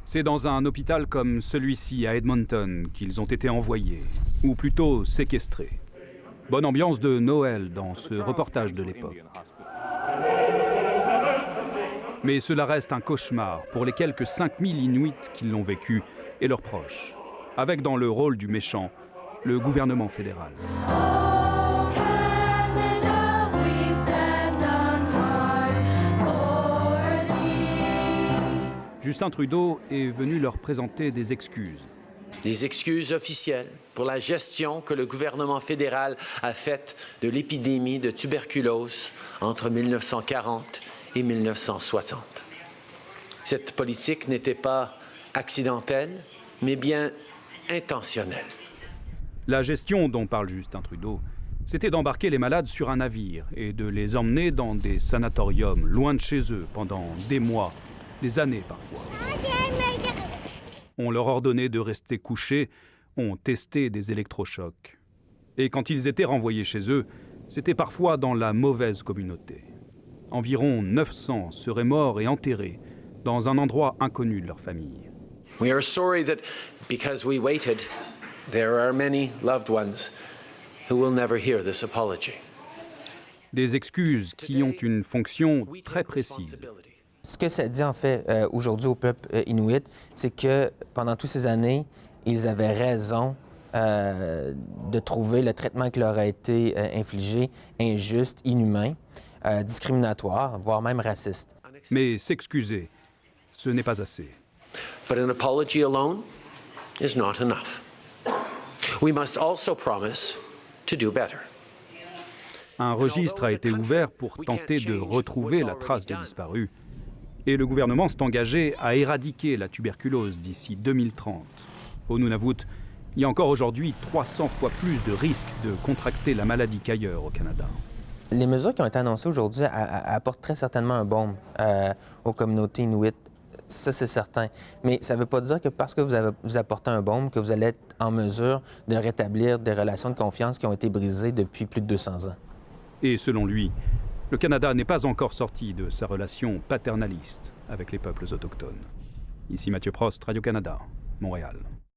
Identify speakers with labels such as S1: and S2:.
S1: C'est dans un hôpital comme celui-ci à Edmonton qu'ils ont été envoyés, ou plutôt séquestrés. Bonne ambiance de Noël dans ce reportage de l'époque. Mais cela reste un cauchemar pour les quelques 5000 Inuits qui l'ont vécu et leurs proches, avec dans le rôle du méchant, le gouvernement fédéral. Justin Trudeau est venu leur présenter des excuses.
S2: Des excuses officielles pour la gestion que le gouvernement fédéral a faite de l'épidémie de tuberculose entre 1940 et 1960. Cette politique n'était pas accidentelle, mais bien intentionnelle.
S1: La gestion dont parle Justin Trudeau, c'était d'embarquer les malades sur un navire et de les emmener dans des sanatoriums loin de chez eux pendant des mois, des années parfois. On leur ordonnait de rester couchés, on testait des électrochocs. Et quand ils étaient renvoyés chez eux, c'était parfois dans la mauvaise communauté. Environ 900 seraient morts et enterrés dans un endroit inconnu de leur famille.
S2: We are sorry that because we waited, there are many loved ones who will never hear this apology.
S1: Des excuses qui ont une fonction très précise.
S3: Ce que ça dit en fait aujourd'hui au peuple inuit, c'est que pendant toutes ces années, ils avaient raison de trouver le traitement qui leur a été infligé injuste, inhumain, discriminatoire, voire même raciste.
S1: Mais s'excuser, ce n'est pas assez.
S2: But an apology alone is not enough. We must also promise to do better.
S1: Un registre a été ouvert pour tenter de retrouver la trace des disparus. Et le gouvernement s'est engagé à éradiquer la tuberculose d'ici 2030. Au Nunavut, il y a encore aujourd'hui 300 fois plus de risques de contracter la maladie qu'ailleurs au Canada.
S3: Les mesures qui ont été annoncées aujourd'hui apportent très certainement un baume aux communautés inuites. Ça, c'est certain. Mais ça ne veut pas dire que parce que vous apportez un baume, que vous allez être en mesure de rétablir des relations de confiance qui ont été brisées depuis plus de 200 ans.
S1: Et selon lui, le Canada n'est pas encore sorti de sa relation paternaliste avec les peuples autochtones. Ici Mathieu Prost, Radio-Canada, Montréal.